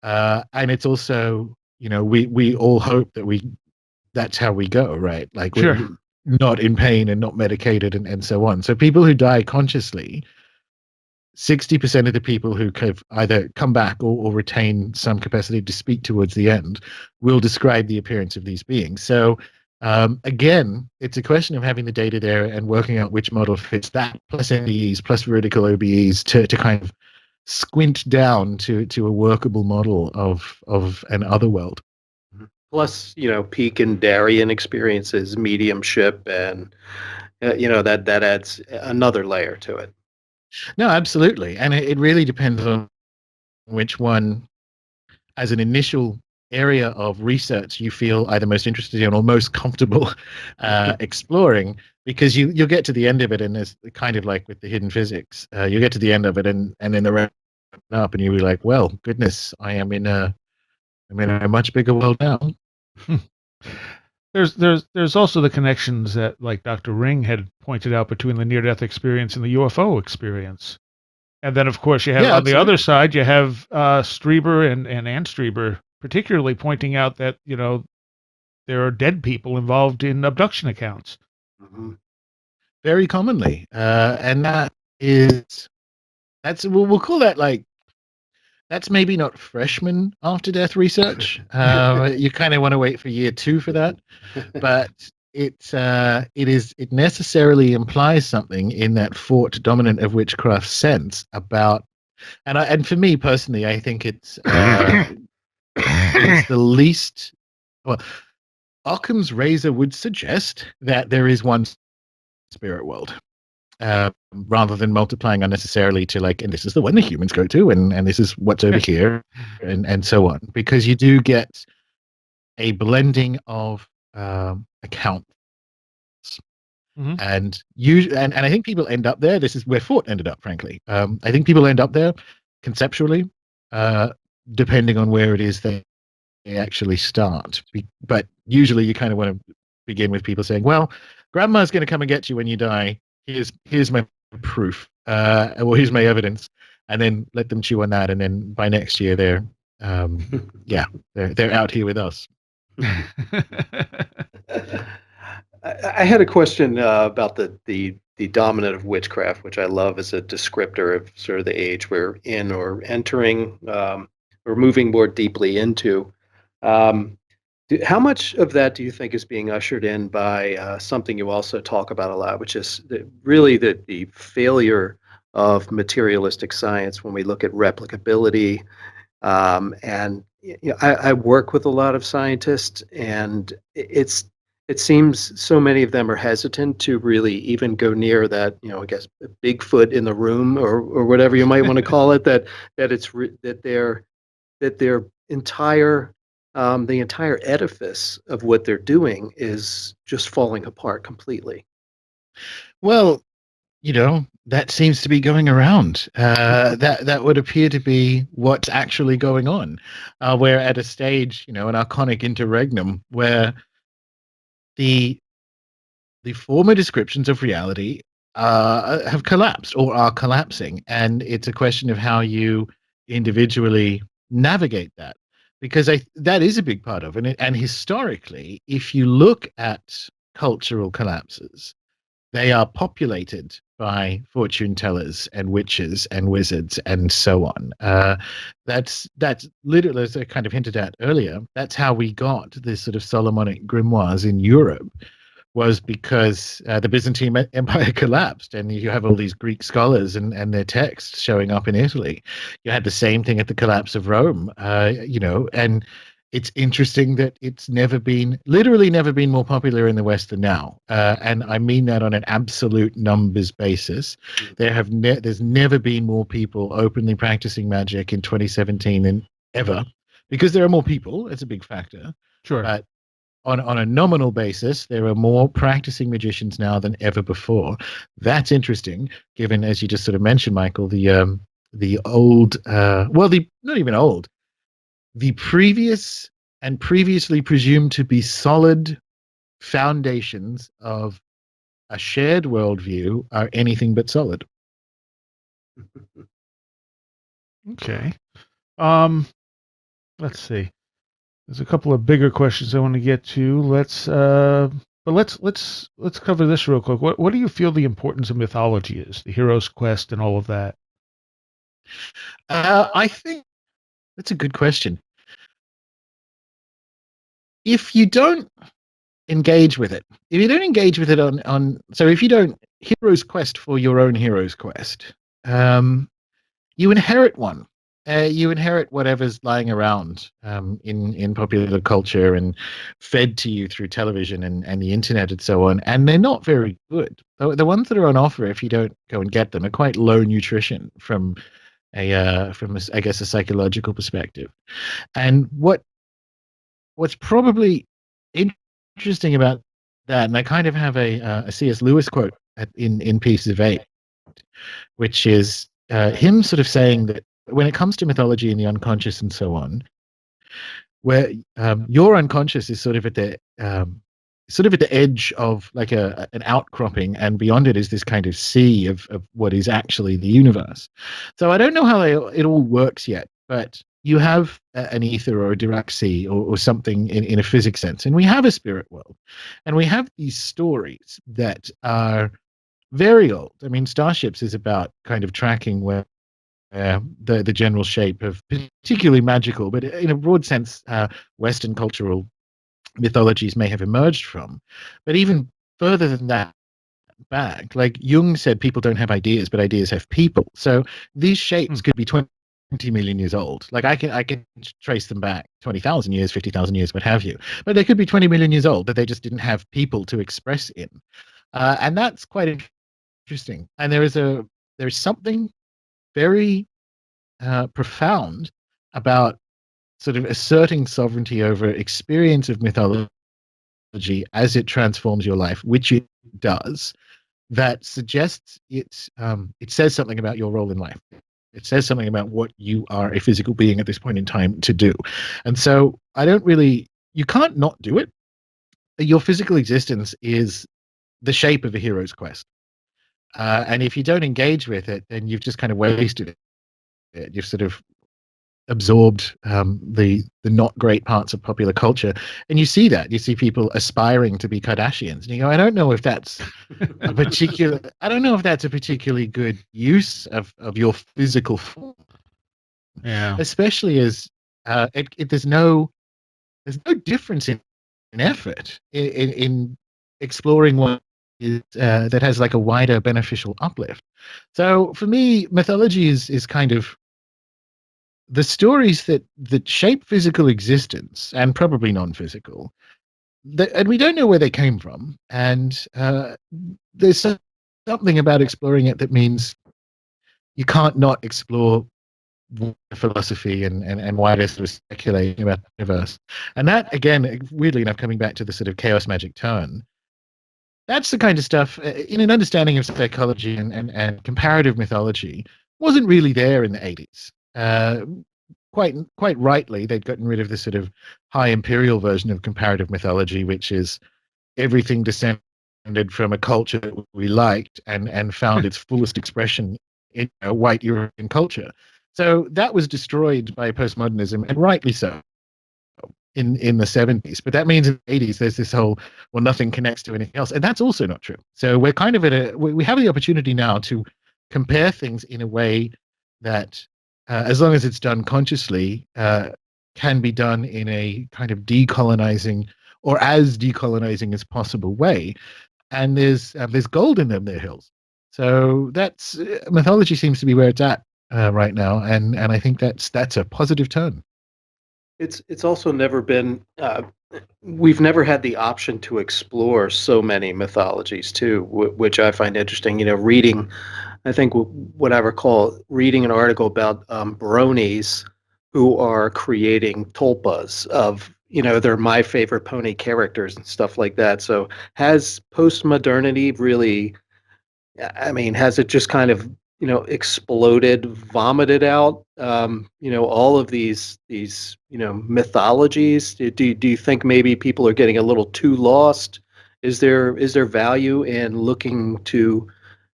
and it's also, we all hope that that's how we go, right? Like Sure. we're not in pain and not medicated, and so on. So people who die consciously, 60% of the people who have either come back or retain some capacity to speak towards the end will describe the appearance of these beings. So again, it's a question of having the data there and working out which model fits that, plus NDEs, plus vertical OBEs, to kind of squint down to a workable model of an other world. Plus, peak and Darien experiences, mediumship, and that adds another layer to it. No, absolutely, and it really depends on which one, as an initial area of research, you feel either most interested in or most comfortable exploring, because you'll get to the end of it, and it's kind of like with the hidden physics. You get to the end of it, and then the wrap up, and you'll be like, well, goodness, I'm in a much bigger world now. There's also the connections that, like Dr. Ring had pointed out, between the near-death experience and the UFO experience. And then, of course, you have on the other side, you have Strieber and Ann Strieber particularly pointing out that, there are dead people involved in abduction accounts. Mm-hmm. Very commonly. And we'll call that, like, that's maybe not freshman after death research. You kind of want to wait for year 2 for that, but it necessarily implies something in that fort dominant of witchcraft sense about, and for me personally, I think it's it's the least. Well, Occam's razor would suggest that there is one spirit world. Rather than multiplying unnecessarily to, like, and this is the one the humans go to, and this is what's over here, and so on, because you do get a blending of accounts, and I think people end up there. This is where Fort ended up, frankly. I think people end up there conceptually, depending on where it is they actually start. But usually, you kind of want to begin with people saying, "Well, Grandma's going to come and get you when you die. Here's my proof, or here's my evidence," and then let them chew on that, and then by next year they're out here with us. I had a question about the dominant of witchcraft, which I love as a descriptor of sort of the age we're in, or entering, or moving more deeply into. How much of that do you think is being ushered in by something you also talk about a lot, which is really the failure of materialistic science when we look at replicability? And I work with a lot of scientists, and it seems so many of them are hesitant to really even go near that, I guess, Bigfoot in the room, or whatever you might want to call it. That their entire the entire edifice of what they're doing is just falling apart completely. Well, that seems to be going around. That would appear to be what's actually going on. We're at a stage, an archonic interregnum, where the former descriptions of reality have collapsed or are collapsing, and it's a question of how you individually navigate that, because that is a big part of it. And historically, if you look at cultural collapses, they are populated by fortune tellers and witches and wizards and so on. That's literally, as I kind of hinted at earlier, that's how we got this sort of Solomonic grimoires in Europe, was because the Byzantine Empire collapsed, and you have all these Greek scholars and their texts showing up in Italy. You had the same thing at the collapse of Rome, and it's interesting that it's literally never been more popular in the West than now. And I mean that on an absolute numbers basis. There's never been more people openly practicing magic in 2017 than ever, because there are more people. It's a big factor. Sure. But on a nominal basis, there are more practicing magicians now than ever before. That's interesting, given, as you just sort of mentioned, Michael, the old, not even old, the previous and previously presumed to be solid foundations of a shared worldview are anything but solid. Okay. Let's see. There's a couple of bigger questions I want to get to. Let's cover this real quick. What do you feel the importance of mythology is? The hero's quest and all of that. I think that's a good question. If you don't engage with it, if you don't engage with it so if you don't hero's quest for your own hero's quest, you inherit one. You inherit whatever's lying around in popular culture and fed to you through television and the internet and so on, and they're not very good. The ones that are on offer, if you don't go and get them, are quite low nutrition from I guess a psychological perspective. And what's probably interesting about that, and I kind of have a C.S. Lewis quote in Pieces of Eight, which is him sort of saying that when it comes to mythology and the unconscious and so on, where your unconscious is sort of at the edge of like an outcropping, and beyond it is this kind of sea of what is actually the universe. So I don't know how it all works yet, but you have an ether or a Dirac sea or something in a physics sense, and we have a spirit world, and we have these stories that are very old. I mean, Starships is about kind of tracking where the general shape of particularly magical, but in a broad sense, Western cultural mythologies may have emerged from. But even further than that back, like Jung said, people don't have ideas, but ideas have people. So these shapes could be 20 million years old. Like I can trace them back 20,000 years, 50,000 years, what have you. But they could be 20 million years old, but they just didn't have people to express in. And that's quite interesting. And there is something very profound about sort of asserting sovereignty over experience of mythology as it transforms your life, which it does, that suggests it says something about your role in life. It says something about what you are a physical being at this point in time to do. And so you can't not do it. Your physical existence is the shape of a hero's quest. And if you don't engage with it, then you've just kind of wasted it. You've sort of absorbed the not great parts of popular culture, and you see people aspiring to be Kardashians, and you go, I don't know if that's a particularly good use of your physical form. Yeah. Especially as there's no difference in effort in exploring what is that has like a wider beneficial uplift. So for me, mythology is kind of the stories that shape physical existence, and probably non-physical, and we don't know where they came from. And there's something about exploring it that means you can't not explore philosophy and wider sort of speculating about the universe. And that, again, weirdly enough, coming back to the sort of chaos magic turn, that's the kind of stuff in an understanding of psychology and comparative mythology wasn't really there in the 80s. Quite rightly, they'd gotten rid of this sort of high imperial version of comparative mythology, which is everything descended from a culture that we liked and found its fullest expression in white European culture. So that was destroyed by postmodernism, and rightly so. in the 70s. But that means in the 80s there's this whole, well, nothing connects to anything else, and that's also not true. So we're kind of we have the opportunity now to compare things in a way that, as long as it's done consciously, can be done in a kind of decolonizing, or as decolonizing as possible way. And there's gold in them, there hills. So that's mythology seems to be where it's at right now, and I think that's a positive turn. It's also never been. We've never had the option to explore so many mythologies too, which I find interesting. Reading. I think what I recall reading an article about bronies who are creating tulpas of, they're my favorite pony characters and stuff like that. So has postmodernity really, I mean, has it just kind of, exploded, vomited out, all of these, mythologies? Do you think maybe people are getting a little too lost? Is there value in looking to,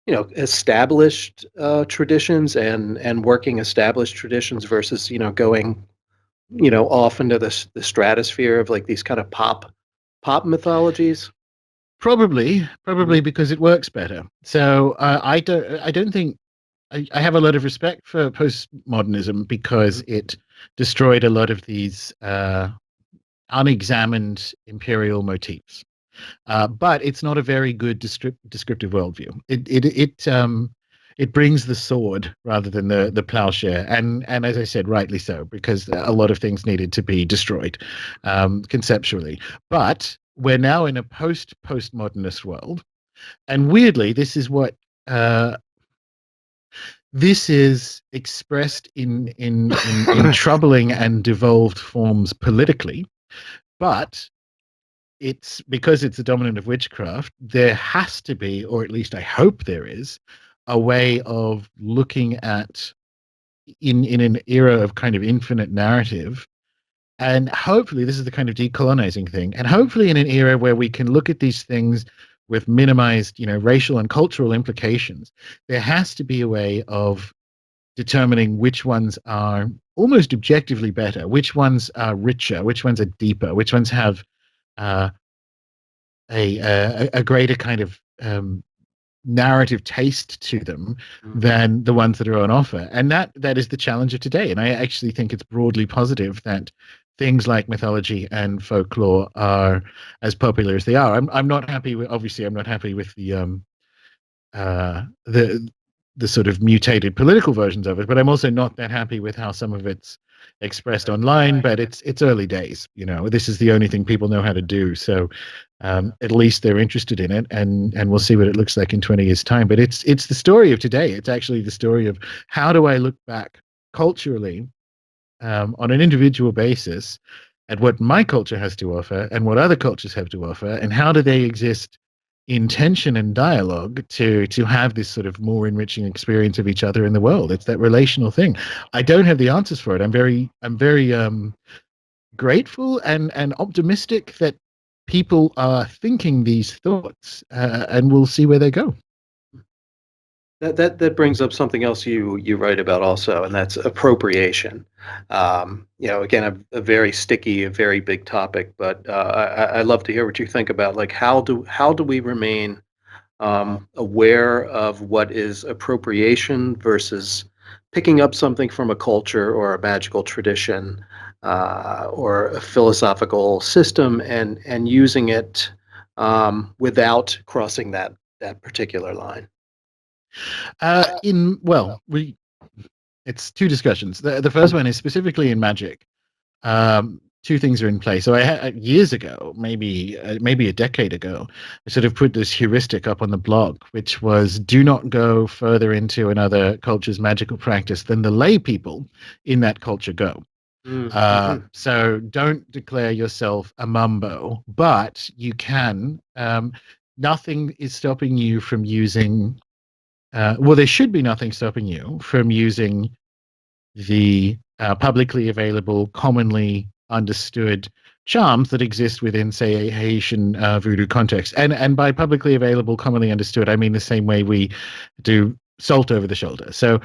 established traditions and working established traditions versus, going, off into the stratosphere of like these kind of pop mythologies? Probably because it works better. So I don't think I have a lot of respect for postmodernism because it destroyed a lot of these unexamined imperial motifs. But it's not a very good descriptive worldview. It brings the sword rather than the plowshare, and as I said, rightly so, because a lot of things needed to be destroyed conceptually. But we're now in a postmodernist world, and weirdly, this is expressed in troubling and devolved forms politically, but it's because it's the dominant of witchcraft, there has to be, or at least I hope there is, a way of looking at in an era of kind of infinite narrative. And hopefully this is the kind of decolonizing thing. And hopefully in an era where we can look at these things with minimized, racial and cultural implications, there has to be a way of determining which ones are almost objectively better, which ones are richer, which ones are deeper, which ones have uh, a greater kind of narrative taste to them than the ones that are on offer. And that is the challenge of today. And I actually think it's broadly positive that things like mythology and folklore are as popular as they are. I'm not happy with, obviously I'm not happy with uh the sort of mutated political versions of it, but I'm also not that happy with how some of it's expressed online. But it's early days. This is the only thing people know how to do. So at least they're interested in it, and we'll see what it looks like in 20 years' time. But it's the story of today. It's actually the story of how do I look back culturally on an individual basis at what my culture has to offer and what other cultures have to offer, and how do they exist in tension and dialogue to have this sort of more enriching experience of each other in the world. It's that relational thing. I don't have the answers for it. I'm very grateful and optimistic that people are thinking these thoughts, and we'll see where they go. That brings up something else you write about also, and that's appropriation. Again, a very sticky, a very big topic, but I love to hear what you think about, like, how do we remain aware of what is appropriation versus picking up something from a culture or a magical tradition, or a philosophical system, and using it without crossing that particular line. We it's two discussions. The first one is specifically in magic. Two things are in play. So I had years ago, maybe a decade ago, I sort of put this heuristic up on the blog, which was do not go further into another culture's magical practice than the lay people in that culture go. So don't declare yourself a mumbo, but you can. Nothing is stopping you from using. There should be nothing stopping you from using the publicly available, commonly understood charms that exist within, say, a Haitian voodoo context. And by publicly available, commonly understood, I mean the same way we do salt over the shoulder. So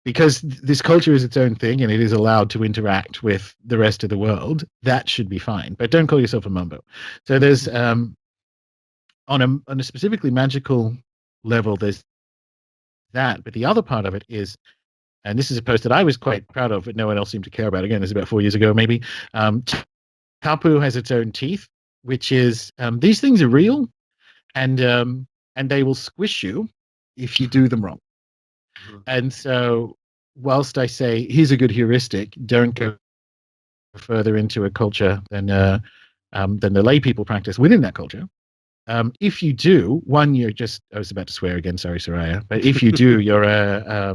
because this culture is its own thing and it is allowed to interact with the rest of the world, that should be fine. But don't call yourself a mumbo. So there's on a specifically magical level, there's that. But the other part of it is, and this is a post that I was quite proud of, but no one else seemed to care about. Again, this is about 4 years ago, maybe. Tapu has its own teeth, which is these things are real, and they will squish you if you do them wrong. And so, whilst I say here's a good heuristic, don't go further into a culture than the lay people practice within that culture. If you do, one, you're just, I was about to swear again, sorry, Soraya, but if you do, you're a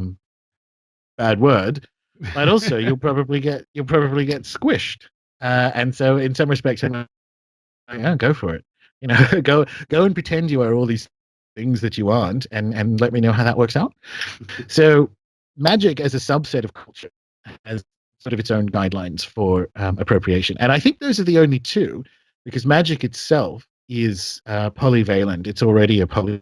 bad word, but also you'll probably get squished. And so in some respects, I'm like, yeah, go for it. You know, go and pretend you are all these things that you aren't, and let me know how that works out. So magic as a subset of culture has sort of its own guidelines for appropriation. And I think those are the only two, because magic itself is polyvalent. It's already a polyglot.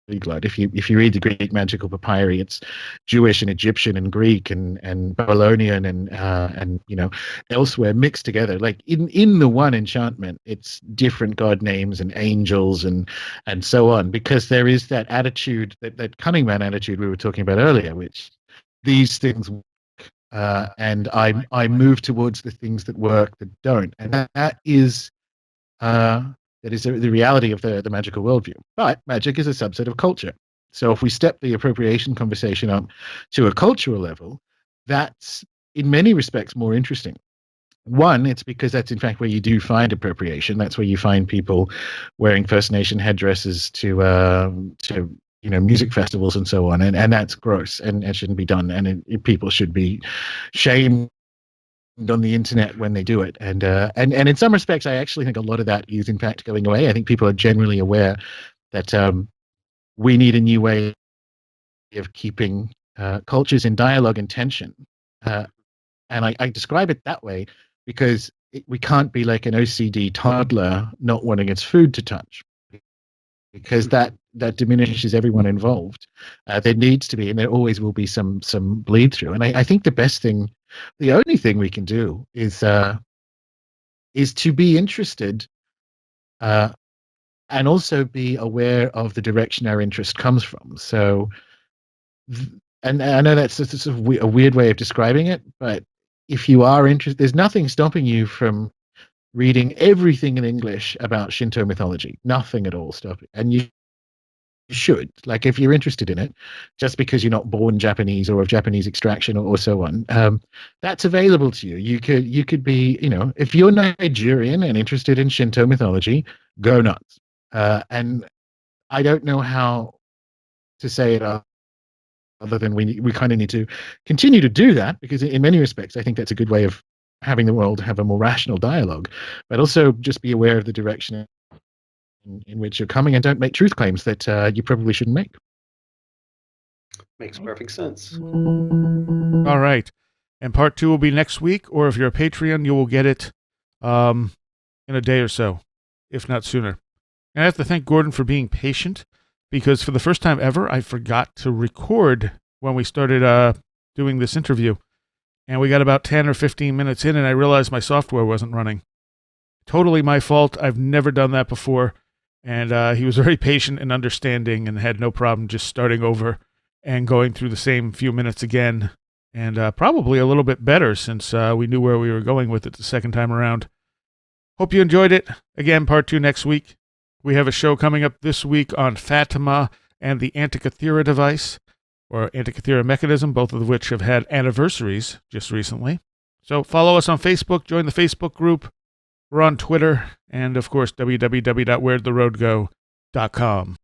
If you read the Greek magical papyri, it's Jewish and Egyptian and Greek and Babylonian and you know, elsewhere mixed together. Like in the one enchantment, it's different god names and angels and so on, because there is that attitude, that cunning man attitude we were talking about earlier, which these things and I move towards the things that work that don't, and that is the reality of the magical worldview. But magic is a subset of culture. So if we step the appropriation conversation up to a cultural level, that's in many respects more interesting. One, it's because that's in fact where you do find appropriation. That's where you find people wearing First Nation headdresses to you know, music festivals and so on, and that's gross and it shouldn't be done, and people should be shamed on the internet when they do it. And in some respects, I actually think a lot of that is in fact going away. I think people are generally aware that we need a new way of keeping cultures in dialogue and tension. And I describe it that way because we can't be like an OCD toddler not wanting its food to touch, because that diminishes everyone involved. There needs to be, and there always will be, some bleed through. And I think the only thing we can do is to be interested, and also be aware of the direction our interest comes from. So, and I know that's a weird way of describing it, but if you are interested, there's nothing stopping you from reading everything in English about Shinto mythology. Nothing at all stopping. And you should, like, if you're interested in it, just because you're not born Japanese or of Japanese extraction or so on, that's available to you. You could be, you know, if you're Nigerian and interested in Shinto mythology, go nuts. And I don't know how to say it other than we kind of need to continue to do that, because in many respects, I think that's a good way of having the world have a more rational dialogue, but also just be aware of the direction in which you're coming, and don't make truth claims that you probably shouldn't make. Makes perfect sense. All right. And part 2 will be next week, or if you're a Patreon, you will get it in a day or so, if not sooner. And I have to thank Gordon for being patient, because for the first time ever, I forgot to record when we started doing this interview. And we got about 10 or 15 minutes in, and I realized my software wasn't running. Totally my fault. I've never done that before. And he was very patient and understanding and had no problem just starting over and going through the same few minutes again. And probably a little bit better, since we knew where we were going with it the second time around. Hope you enjoyed it. Again, part 2 next week. We have a show coming up this week on Fatima and the Antikythera device, or Antikythera mechanism, both of which have had anniversaries just recently. So follow us on Facebook, join the Facebook group. We're on Twitter, and of course, www.where'dtheroadgo.com.